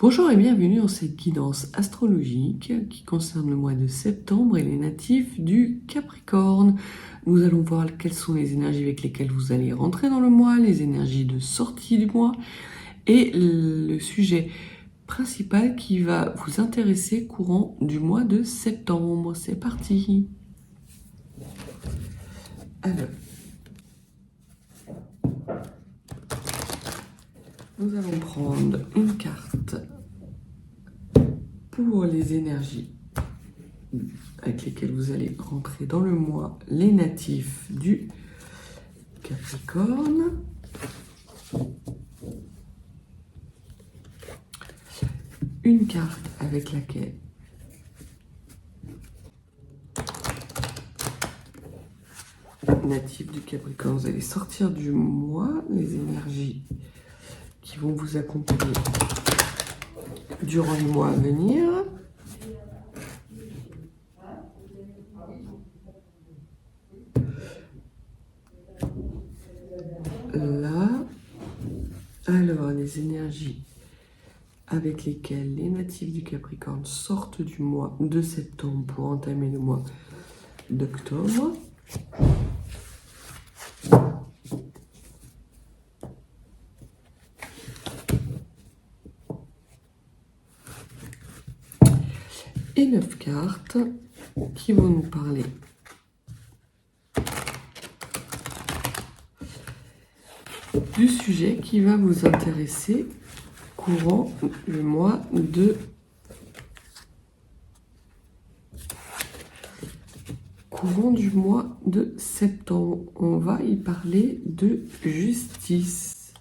Bonjour et bienvenue dans cette guidance astrologique qui concerne le mois de septembre et les natifs du Capricorne. Nous allons voir quelles sont les énergies avec lesquelles vous allez rentrer dans le mois, les énergies de sortie du mois et le sujet principal qui va vous intéresser courant du mois de septembre. C'est parti. Alors, nous allons prendre une carte pour les énergies avec lesquelles vous allez rentrer dans le mois, les natifs du Capricorne. Une carte avec laquelle natifs du Capricorne, vous allez sortir du mois, les énergies qui vont vous accompagner durant le mois à venir. Là, alors les énergies avec lesquelles les natifs du Capricorne sortent du mois de septembre pour entamer le mois d'octobre. Et 9 cartes qui vont nous parler du sujet qui va vous intéresser courant le mois de du mois de septembre. On va y parler de justice.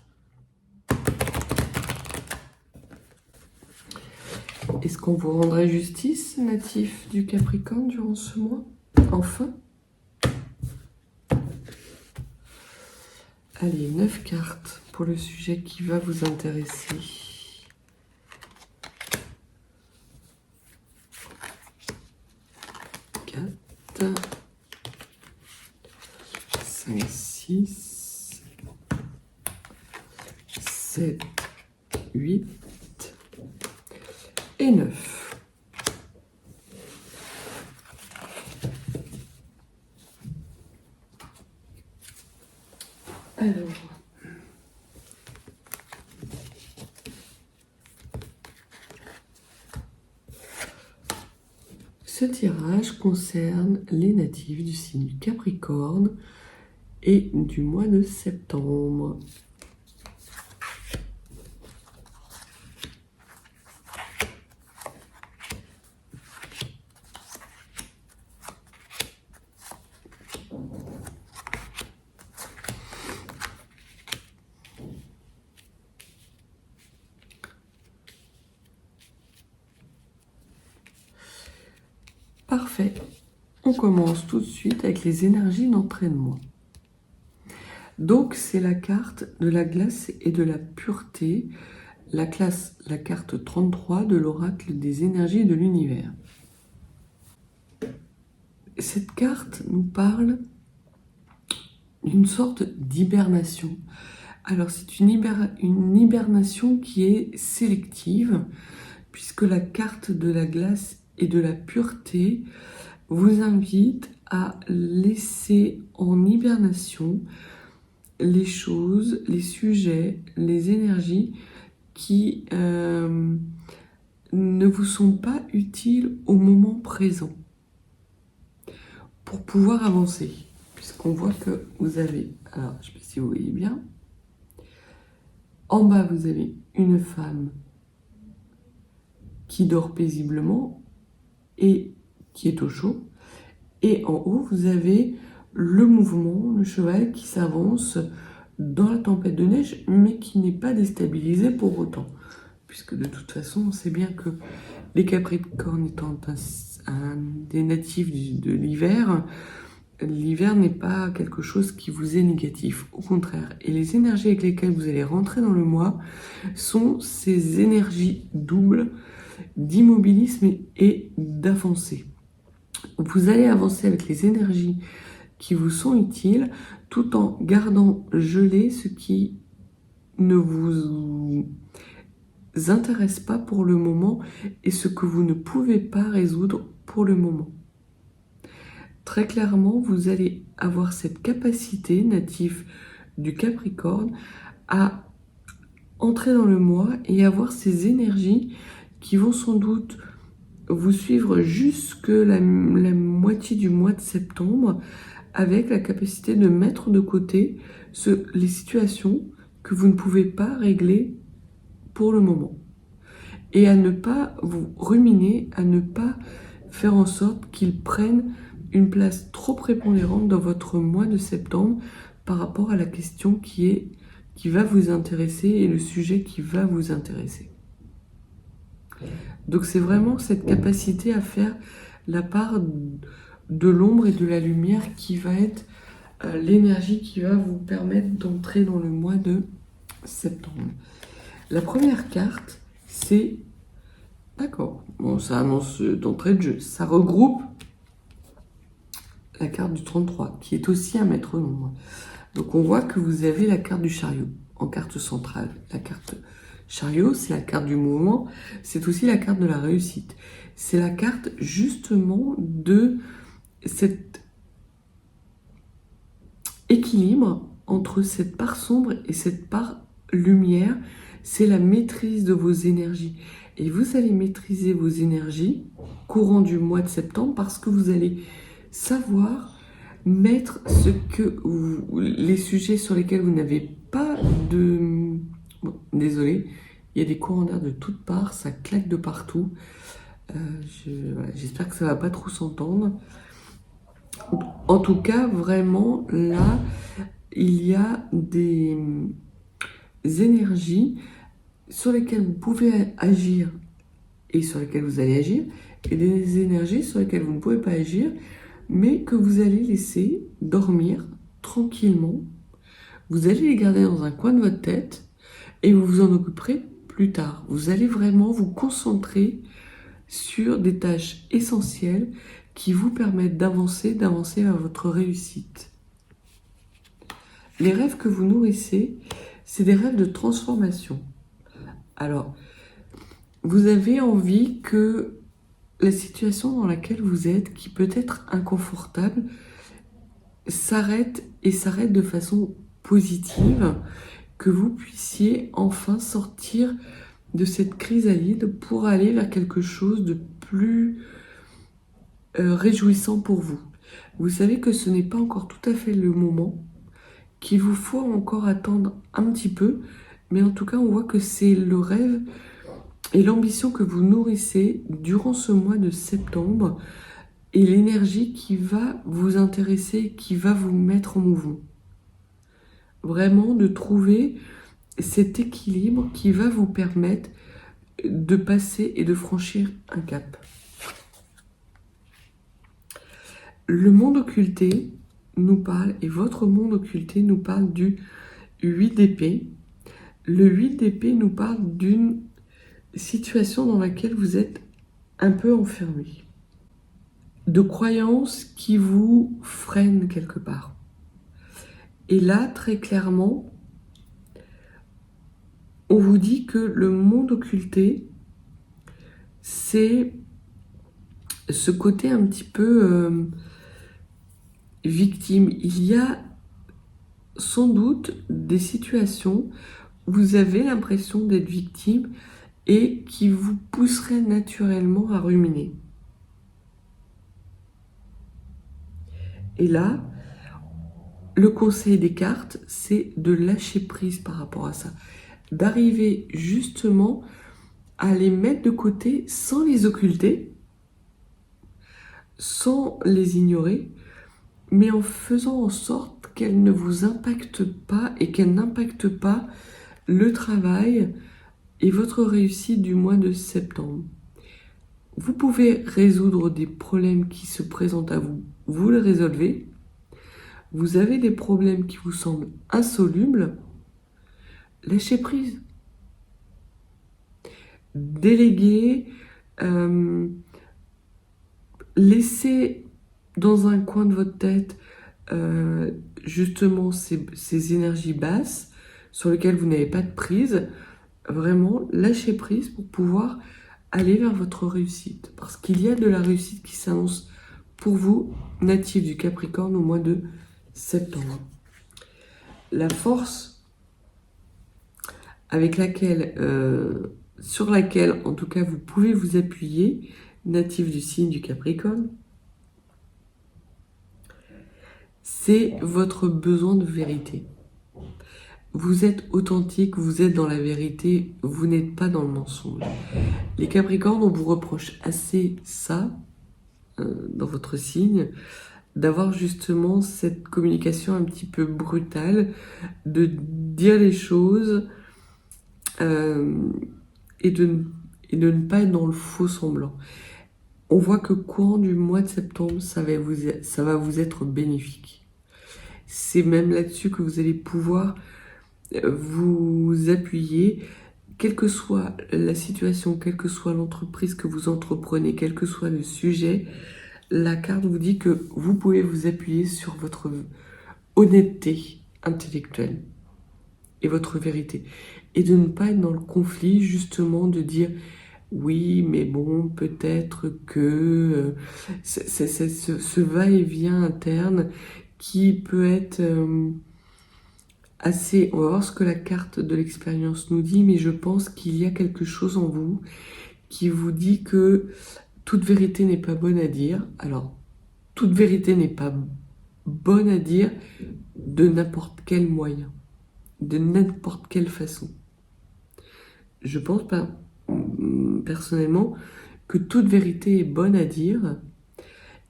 Est-ce qu'on vous rendrait justice, natif du Capricorne, durant ce mois? Enfin. Allez, 9 cartes pour le sujet qui va vous intéresser. 4, 5, 6, 7, 8 et 9. Alors, ce tirage concerne les natifs du signe du Capricorne et du mois de septembre. Parfait. On commence tout de suite avec les énergies d'entraînement. Donc, c'est la carte de la glace et de la pureté, la carte 33 de l'oracle des énergies de l'univers. Cette carte nous parle d'une sorte d'hibernation. Alors, c'est une hibernation qui est sélective, puisque la carte de la glace et de la pureté vous invite à laisser en hibernation les choses, les sujets, les énergies qui ne vous sont pas utiles au moment présent pour pouvoir avancer. Puisqu'on voit que vous avez, alors je ne sais pas si vous voyez bien, en bas vous avez une femme qui dort paisiblement et qui est au chaud. Et en haut, vous avez le mouvement, le cheval qui s'avance dans la tempête de neige, mais qui n'est pas déstabilisé pour autant. Puisque de toute façon, on sait bien que les Capricornes étant des natifs de l'hiver, l'hiver n'est pas quelque chose qui vous est négatif. Au contraire. Et les énergies avec lesquelles vous allez rentrer dans le mois sont ces énergies doubles d'immobilisme et d'avancée. Vous allez avancer avec les énergies qui vous sont utiles tout en gardant gelé ce qui ne vous intéresse pas pour le moment et ce que vous ne pouvez pas résoudre pour le moment. Très clairement, vous allez avoir cette capacité native du Capricorne à entrer dans le mois et avoir ces énergies qui vont sans doute vous suivre jusque la moitié du mois de septembre, avec la capacité de mettre de côté les situations que vous ne pouvez pas régler pour le moment. Et à ne pas vous ruminer, à ne pas faire en sorte qu'ils prennent une place trop prépondérante dans votre mois de septembre par rapport à la question qui va vous intéresser et le sujet qui va vous intéresser. Donc c'est vraiment cette capacité à faire la part de l'ombre et de la lumière qui va être l'énergie qui va vous permettre d'entrer dans le mois de septembre. La première carte, c'est... D'accord, bon, ça annonce d'entrée de jeu. Ça regroupe la carte du 33, qui est aussi un maître nombre. Donc on voit que vous avez la carte du chariot en carte centrale. La carte chariot, c'est la carte du mouvement, c'est aussi la carte de la réussite. C'est la carte justement de cet équilibre entre cette part sombre et cette part lumière. C'est la maîtrise de vos énergies. Et vous allez maîtriser vos énergies courant du mois de septembre parce que vous allez savoir mettre les sujets sur lesquels vous n'avez pas de... Bon, désolé, il y a des courants d'air de toutes parts, ça claque de partout. J'espère que ça va pas trop s'entendre. En tout cas, vraiment, là, il y a des énergies sur lesquelles vous pouvez agir et sur lesquelles vous allez agir, et des énergies sur lesquelles vous ne pouvez pas agir, mais que vous allez laisser dormir tranquillement. Vous allez les garder dans un coin de votre tête et vous vous en occuperez plus tard. Vous allez vraiment vous concentrer sur des tâches essentielles qui vous permettent d'avancer vers votre réussite. Les rêves que vous nourrissez, c'est des rêves de transformation. Alors, vous avez envie que la situation dans laquelle vous êtes, qui peut être inconfortable, s'arrête de façon positive, que vous puissiez enfin sortir de cette chrysalide pour aller vers quelque chose de plus réjouissant pour vous. Vous savez que ce n'est pas encore tout à fait le moment, qu'il vous faut encore attendre un petit peu, mais en tout cas on voit que c'est le rêve et l'ambition que vous nourrissez durant ce mois de septembre et l'énergie qui va vous intéresser, qui va vous mettre en mouvement. Vraiment de trouver cet équilibre qui va vous permettre de passer et de franchir un cap. Le monde occulté nous parle, et votre monde occulté nous parle du 8 d'épée. Le 8 d'épée nous parle d'une situation dans laquelle vous êtes un peu enfermé, de croyances qui vous freinent quelque part. Et là, très clairement, on vous dit que le monde occulté, c'est ce côté un petit peu victime. Il y a sans doute des situations où vous avez l'impression d'être victime et qui vous pousseraient naturellement à ruminer. Et là, le conseil des cartes, c'est de lâcher prise par rapport à ça. D'arriver justement à les mettre de côté sans les occulter, sans les ignorer, mais en faisant en sorte qu'elles ne vous impactent pas et qu'elles n'impactent pas le travail et votre réussite du mois de septembre. Vous pouvez résoudre des problèmes qui se présentent à vous, vous les résolvez. Vous avez des problèmes qui vous semblent insolubles, lâchez prise. Déléguez, laissez dans un coin de votre tête justement ces énergies basses sur lesquelles vous n'avez pas de prise vraiment lâcher prise pour pouvoir aller vers votre réussite. Parce qu'il y a de la réussite qui s'annonce pour vous, natif du Capricorne, au mois de septembre. La force avec laquelle, sur laquelle, en tout cas, vous pouvez vous appuyer, natif du signe du Capricorne, c'est votre besoin de vérité. Vous êtes authentique, vous êtes dans la vérité, vous n'êtes pas dans le mensonge. Les Capricornes, on vous reproche assez ça, dans votre signe, d'avoir justement cette communication un petit peu brutale, de dire les choses et de ne pas être dans le faux semblant. On voit que courant du mois de septembre, ça va vous être bénéfique. C'est même là-dessus que vous allez pouvoir vous appuyer, quelle que soit la situation, quelle que soit l'entreprise que vous entreprenez, quel que soit le sujet, la carte vous dit que vous pouvez vous appuyer sur votre honnêteté intellectuelle et votre vérité. Et de ne pas être dans le conflit, justement, de dire oui, mais bon, peut-être que ce va-et-vient interne qui peut être assez... On va voir ce que la carte de l'expérience nous dit, mais je pense qu'il y a quelque chose en vous qui vous dit que toute vérité n'est pas bonne à dire. Alors, toute vérité n'est pas bonne à dire de n'importe quel moyen, de n'importe quelle façon. Je pense pas, personnellement, que toute vérité est bonne à dire.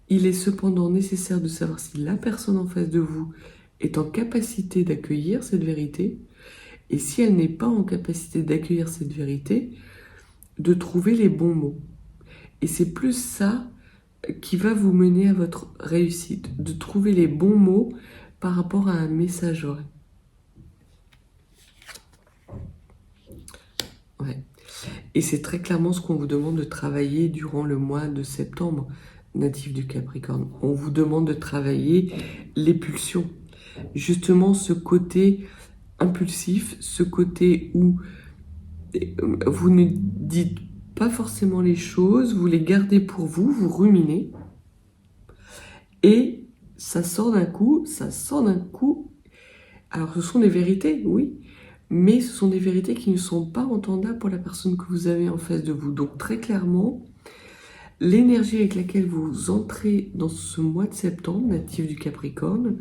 Il est cependant nécessaire de savoir si la personne en face de vous est en capacité d'accueillir cette vérité, et si elle n'est pas en capacité d'accueillir cette vérité, de trouver les bons mots. Et c'est plus ça qui va vous mener à votre réussite, de trouver les bons mots par rapport à un message vrai. Ouais. Et c'est très clairement ce qu'on vous demande de travailler durant le mois de septembre, natif du Capricorne. On vous demande de travailler les pulsions. Justement, ce côté impulsif, ce côté où vous ne dites pas forcément les choses, vous les gardez pour vous, vous ruminez, et ça sort d'un coup, Alors, ce sont des vérités, oui, mais ce sont des vérités qui ne sont pas entendables pour la personne que vous avez en face de vous. Donc, très clairement, l'énergie avec laquelle vous entrez dans ce mois de septembre, natif du Capricorne,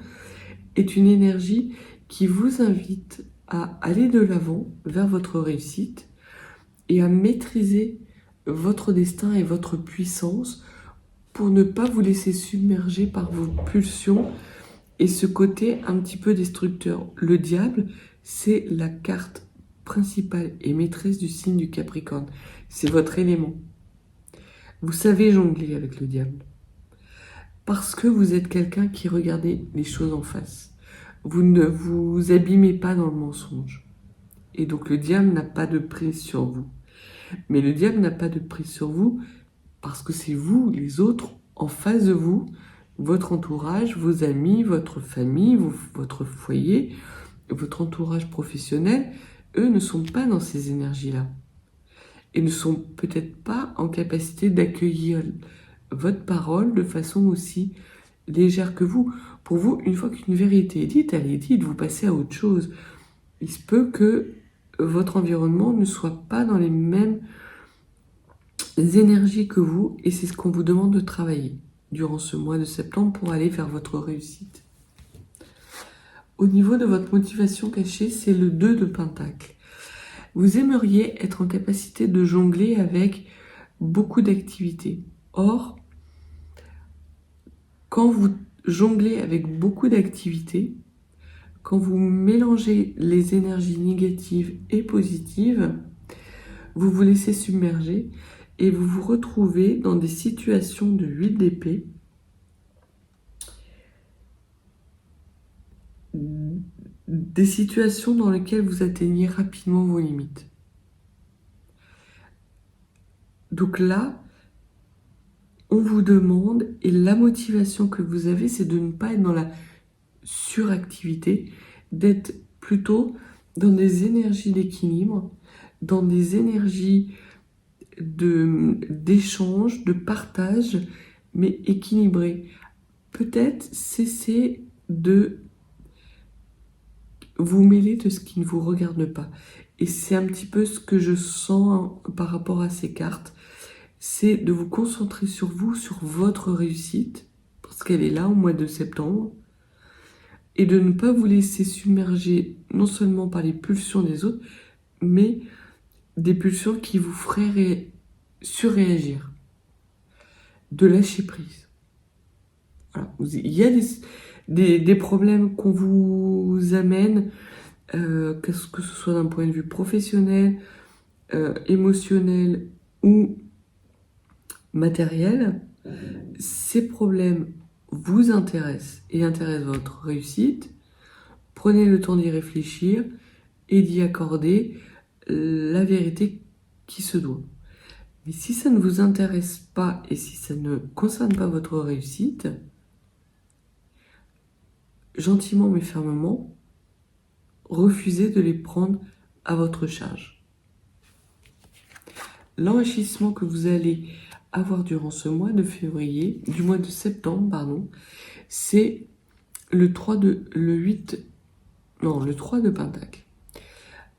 est une énergie qui vous invite à aller de l'avant vers votre réussite et à maîtriser votre destin et votre puissance pour ne pas vous laisser submerger par vos pulsions et ce côté un petit peu destructeur. Le diable, c'est la carte principale et maîtresse du signe du Capricorne. C'est votre élément. Vous savez jongler avec le diable. Parce que vous êtes quelqu'un qui regarde les choses en face. Vous ne vous abîmez pas dans le mensonge. Et donc le diable n'a pas de prise sur vous. Mais le diable n'a pas de prise sur vous parce que c'est vous, les autres, en face de vous, votre entourage, vos amis, votre famille, votre foyer, votre entourage professionnel, eux ne sont pas dans ces énergies-là. Et ne sont peut-être pas en capacité d'accueillir votre parole de façon aussi légère que vous. Pour vous, une fois qu'une vérité est dite, elle est dite, vous passez à autre chose. Il se peut que votre environnement ne soit pas dans les mêmes énergies que vous, et c'est ce qu'on vous demande de travailler durant ce mois de septembre pour aller vers votre réussite. Au niveau de votre motivation cachée, c'est le 2 de Pentacle. Vous aimeriez être en capacité de jongler avec beaucoup d'activités. Or, quand vous jonglez avec beaucoup d'activités, quand vous mélangez les énergies négatives et positives, vous vous laissez submerger et vous vous retrouvez dans des situations de 8 d'épée, des situations dans lesquelles vous atteignez rapidement vos limites. Donc là, on vous demande, et la motivation que vous avez, c'est de ne pas être dans la suractivité, d'être plutôt dans des énergies d'équilibre, dans des énergies d'échange, de partage, mais équilibrées. Peut-être cesser de vous mêler de ce qui ne vous regarde pas. Et c'est un petit peu ce que je sens par rapport à ces cartes. C'est de vous concentrer sur vous, sur votre réussite, parce qu'elle est là au mois de septembre, et de ne pas vous laisser submerger non seulement par les pulsions des autres, mais des pulsions qui vous feraient surréagir. De lâcher prise. Voilà. Il y a des problèmes qu'on vous amène, que ce soit d'un point de vue professionnel, émotionnel ou matériel. Ces problèmes vous intéressent et intéressent votre réussite. Prenez le temps d'y réfléchir et d'y accorder la vérité qui se doit. Mais si ça ne vous intéresse pas et si ça ne concerne pas votre réussite, gentiment mais fermement, refusez de les prendre à votre charge. L'enrichissement que vous allez avoir durant ce mois de février, du mois de septembre, pardon, c'est le 3 de Pentacle.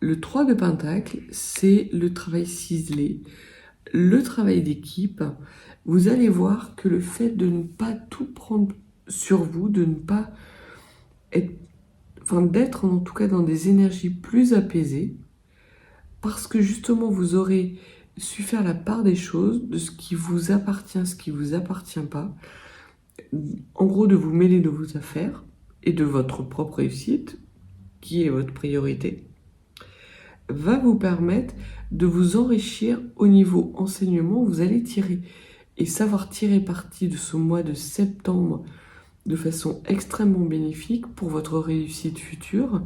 Le 3 de Pentacle, c'est le travail ciselé, le travail d'équipe. Vous allez voir que le fait de ne pas tout prendre sur vous, de ne pas d'être en tout cas dans des énergies plus apaisées, parce que justement vous aurez su faire la part des choses, de ce qui vous appartient, ce qui vous appartient pas, en gros de vous mêler de vos affaires et de votre propre réussite, qui est votre priorité, va vous permettre de vous enrichir au niveau enseignement. Vous allez tirer et savoir tirer parti de ce mois de septembre de façon extrêmement bénéfique pour votre réussite future,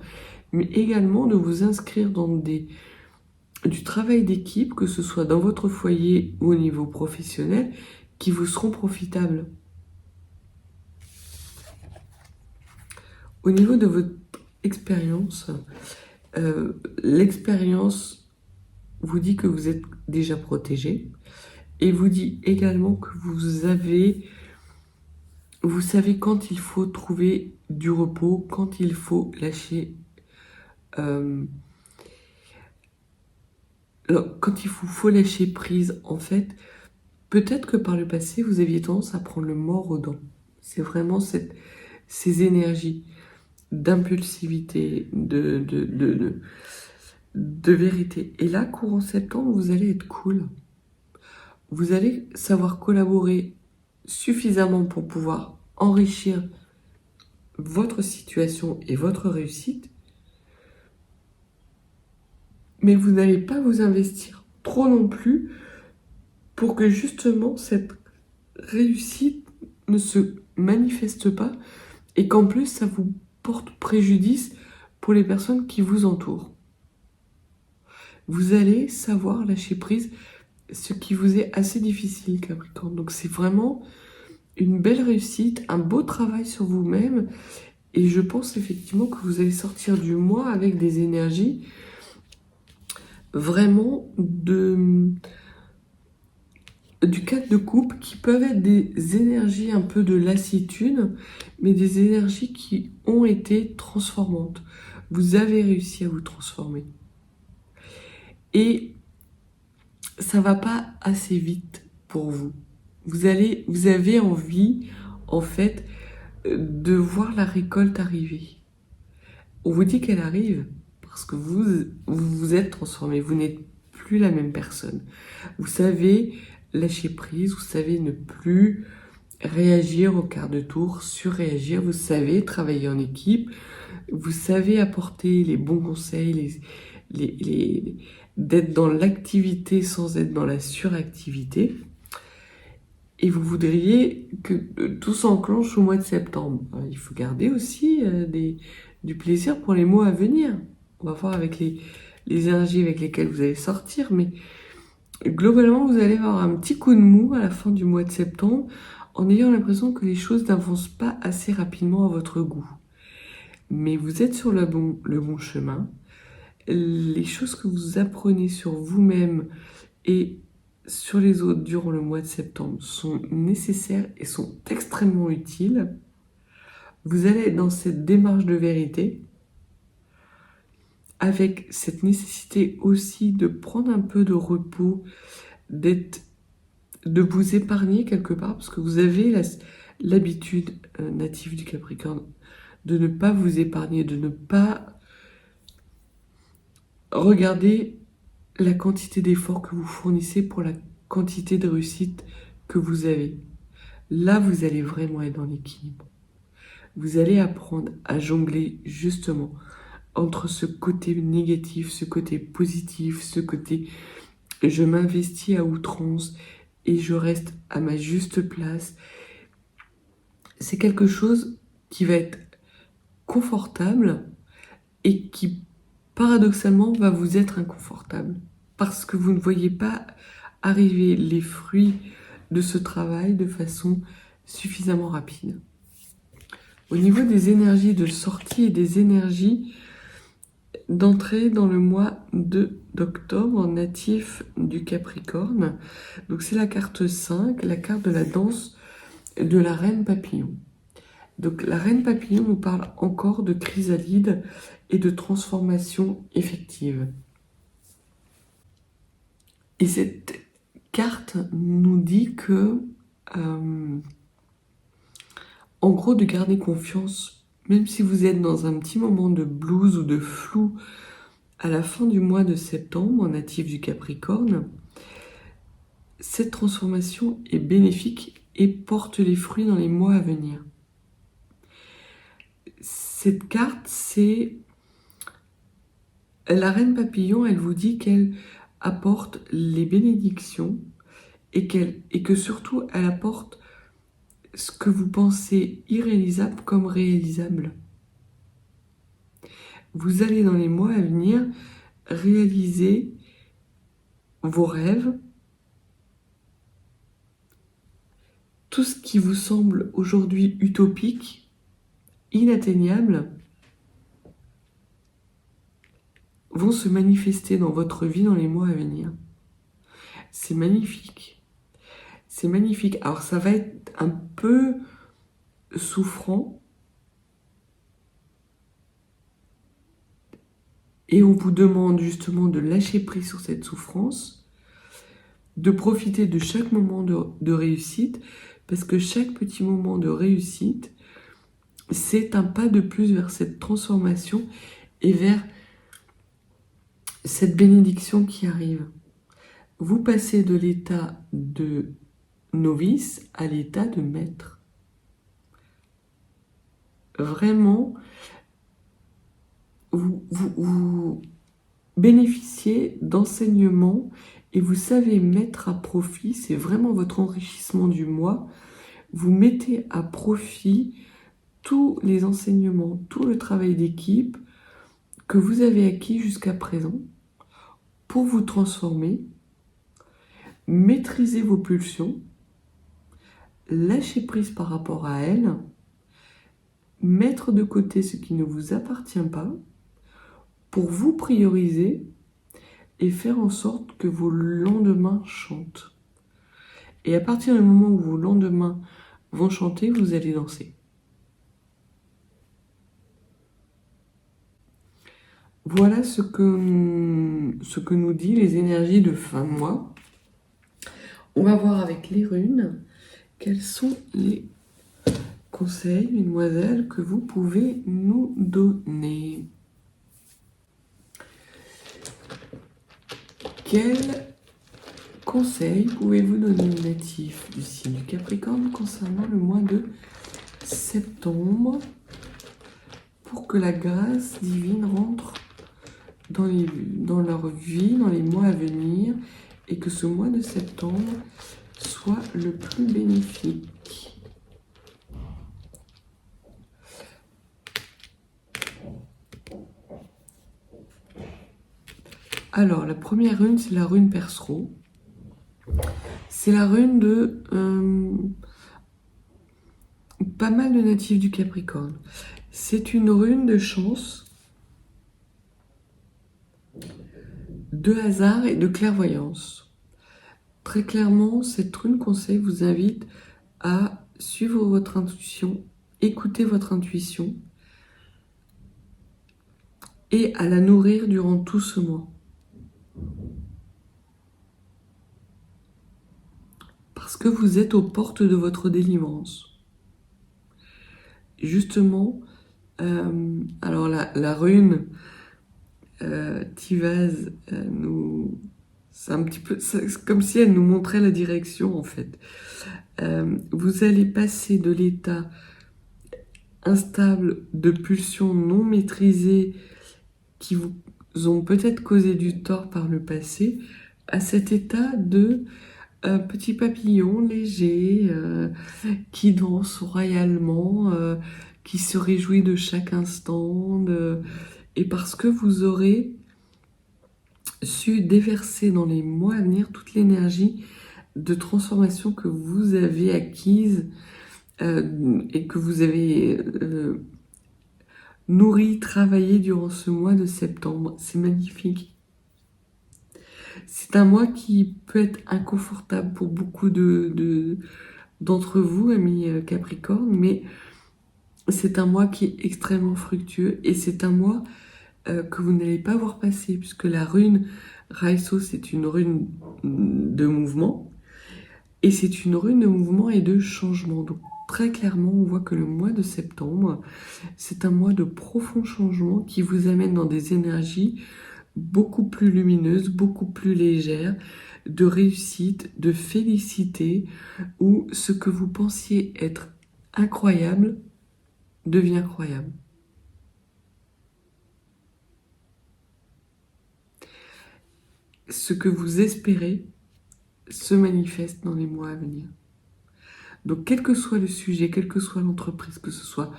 mais également de vous inscrire dans du travail d'équipe, que ce soit dans votre foyer ou au niveau professionnel, qui vous seront profitables. Au niveau de votre expérience, l'expérience vous dit que vous êtes déjà protégé et vous dit également que vous savez quand il faut trouver du repos, quand il faut lâcher, quand il faut lâcher prise. En fait, peut-être que par le passé, vous aviez tendance à prendre le mors aux dents. C'est vraiment ces énergies d'impulsivité, de vérité. Et là, courant septembre, vous allez être cool. Vous allez savoir collaborer suffisamment pour pouvoir enrichir votre situation et votre réussite, mais vous n'allez pas vous investir trop non plus pour que justement cette réussite ne se manifeste pas et qu'en plus ça vous porte préjudice pour les personnes qui vous entourent. Vous allez savoir lâcher prise, ce qui vous est assez difficile, Capricorne. Donc c'est vraiment une belle réussite, un beau travail sur vous-même. Et je pense effectivement que vous allez sortir du mois avec des énergies vraiment du 4 de coupe, qui peuvent être des énergies un peu de lassitude, mais des énergies qui ont été transformantes. Vous avez réussi à vous transformer. Et ça va pas assez vite pour vous. Vous avez envie, en fait, de voir la récolte arriver. On vous dit qu'elle arrive parce que vous êtes transformé, vous n'êtes plus la même personne. Vous savez lâcher prise, vous savez ne plus réagir au quart de tour, surréagir, vous savez travailler en équipe, vous savez apporter les bons conseils, d'être dans l'activité sans être dans la suractivité. Et vous voudriez que tout s'enclenche au mois de septembre. Il faut garder aussi du plaisir pour les mois à venir. On va voir avec les énergies avec lesquelles vous allez sortir, mais globalement, vous allez avoir un petit coup de mou à la fin du mois de septembre en ayant l'impression que les choses n'avancent pas assez rapidement à votre goût. Mais vous êtes sur le bon chemin. les choses que vous apprenez sur vous-même et sur les autres durant le mois de septembre sont nécessaires et sont extrêmement utiles. Vous allez être dans cette démarche de vérité, avec cette nécessité aussi de prendre un peu de repos, de vous épargner quelque part, parce que vous avez l'habitude native du Capricorne de ne pas vous épargner, de ne pas regarder la quantité d'efforts que vous fournissez pour la quantité de réussite que vous avez. Là, vous allez vraiment être dans l'équilibre. Vous allez apprendre à jongler justement entre ce côté négatif, ce côté positif, ce côté je m'investis à outrance et je reste à ma juste place. C'est quelque chose qui va être confortable et qui paradoxalement va vous être inconfortable parce que vous ne voyez pas arriver les fruits de ce travail de façon suffisamment rapide. Au niveau des énergies de sortie et des énergies d'entrée dans le mois d'octobre natif du Capricorne, donc c'est la carte 5, la carte de la danse de la reine papillon. Donc la reine papillon nous parle encore de chrysalide et de transformation effective. Et cette carte nous dit que, en gros, de garder confiance, même si vous êtes dans un petit moment de blues ou de flou à la fin du mois de septembre, natif du Capricorne, cette transformation est bénéfique et porte les fruits dans les mois à venir. Cette carte, c'est la reine papillon, elle vous dit qu'elle apporte les bénédictions et que surtout elle apporte ce que vous pensez irréalisable comme réalisable. Vous allez dans les mois à venir réaliser vos rêves, tout ce qui vous semble aujourd'hui utopique, inatteignable, vont se manifester dans votre vie dans les mois à venir. C'est magnifique. C'est magnifique. Alors ça va être un peu souffrant. Et on vous demande justement de lâcher prise sur cette souffrance, de profiter de chaque moment de réussite, parce que chaque petit moment de réussite, c'est un pas de plus vers cette transformation et vers cette bénédiction qui arrive. Vous passez de l'état de novice à l'état de maître. Vraiment, vous bénéficiez d'enseignements et vous savez mettre à profit, c'est vraiment votre enrichissement du mois, vous mettez à profit tous les enseignements, tout le travail d'équipe que vous avez acquis jusqu'à présent pour vous transformer, maîtriser vos pulsions, lâcher prise par rapport à elles, mettre de côté ce qui ne vous appartient pas pour vous prioriser et faire en sorte que vos lendemains chantent. Et à partir du moment où vos lendemains vont chanter, vous allez danser. Voilà ce que nous dit les énergies de fin de mois. On va voir avec les runes quels sont les conseils, mesdemoiselles, que vous pouvez nous donner. Quels conseils pouvez-vous donner aux natifs du signe du Capricorne concernant le mois de septembre pour que la grâce divine rentre dans leur vie, dans les mois à venir, et que ce mois de septembre soit le plus bénéfique? Alors, la première rune, c'est la rune Persro. C'est la rune de pas mal de natifs du Capricorne. C'est une rune de chance. de hasard et de clairvoyance. Très clairement, cette rune conseil vous invite à suivre votre intuition, écouter votre intuition et à la nourrir durant tout ce mois. Parce que vous êtes aux portes de votre délivrance. Justement, alors la rune Tivaz c'est un petit peu, c'est comme si elle nous montrait la direction en fait. Vous allez passer de l'état instable de pulsions non maîtrisées qui vous ont peut-être causé du tort par le passé à cet état de petit papillon léger qui danse royalement, qui se réjouit de chaque instant, et parce que vous aurez su déverser dans les mois à venir toute l'énergie de transformation que vous avez acquise et que vous avez nourri, travaillé durant ce mois de septembre. C'est magnifique. C'est un mois qui peut être inconfortable pour beaucoup d'entre vous, amis Capricorne, mais c'est un mois qui est extrêmement fructueux et c'est un mois que vous n'allez pas voir passer, puisque la rune Raiso, c'est une rune de mouvement, et c'est une rune de mouvement et de changement. Donc très clairement, on voit que le mois de septembre, c'est un mois de profond changement qui vous amène dans des énergies beaucoup plus lumineuses, beaucoup plus légères, de réussite, de félicité, où ce que vous pensiez être incroyable devient croyable. Ce que vous espérez se manifeste dans les mois à venir. Donc quel que soit le sujet, quelle que soit l'entreprise, que ce soit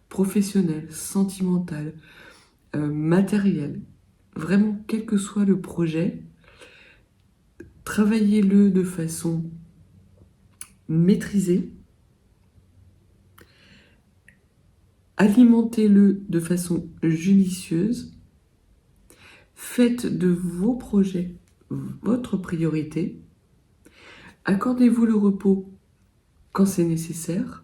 professionnel, sentimental, matériel, vraiment quel que soit le projet, travaillez-le de façon maîtrisée, alimentez-le de façon judicieuse, faites de vos projets votre priorité, accordez-vous le repos quand c'est nécessaire,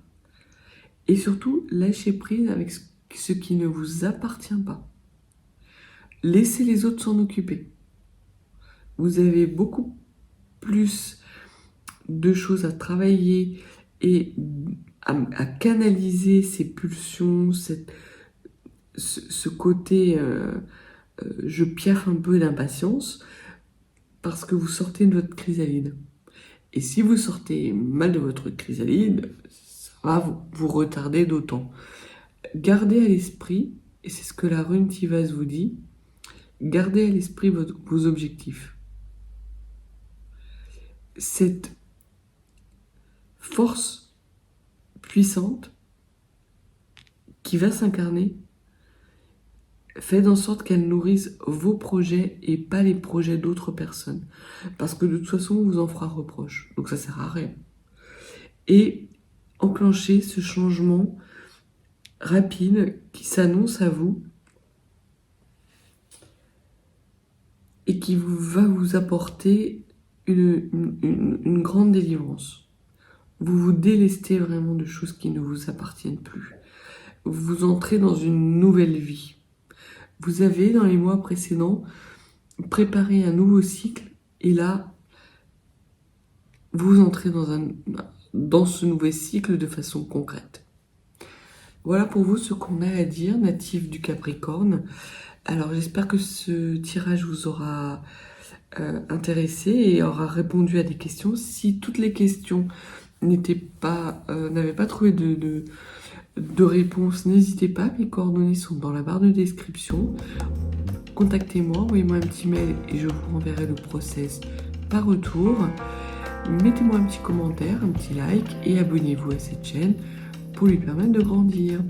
et surtout lâchez prise avec ce qui ne vous appartient pas. Laissez les autres s'en occuper. Vous avez beaucoup plus de choses à travailler et à canaliser ces pulsions, ce côté je piaffe un peu d'impatience parce que vous sortez de votre chrysalide. Et si vous sortez mal de votre chrysalide, ça va vous retarder d'autant. Gardez à l'esprit, et c'est ce que la rune Tivaz vous dit, gardez à l'esprit vos objectifs. Cette force puissante qui va s'incarner, faites en sorte qu'elle nourrisse vos projets et pas les projets d'autres personnes. Parce que de toute façon, on vous en fera reproche. Donc ça sert à rien. Et enclenchez ce changement rapide qui s'annonce à vous et qui va vous apporter une grande délivrance. Vous vous délestez vraiment de choses qui ne vous appartiennent plus. Vous entrez dans une nouvelle vie. Vous avez, dans les mois précédents, préparé un nouveau cycle et là, vous entrez dans ce nouveau cycle de façon concrète. Voilà pour vous ce qu'on a à dire, natif du Capricorne. Alors j'espère que ce tirage vous aura intéressé et aura répondu à des questions. Si toutes les questions n'avaient pas trouvé de réponse, n'hésitez pas, mes coordonnées sont dans la barre de description. Contactez-moi, envoyez-moi un petit mail et je vous renverrai le process par retour. Mettez-moi un petit commentaire, un petit like et abonnez-vous à cette chaîne pour lui permettre de grandir.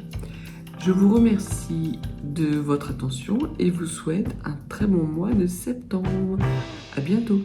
Je vous remercie de votre attention et vous souhaite un très bon mois de septembre. À bientôt.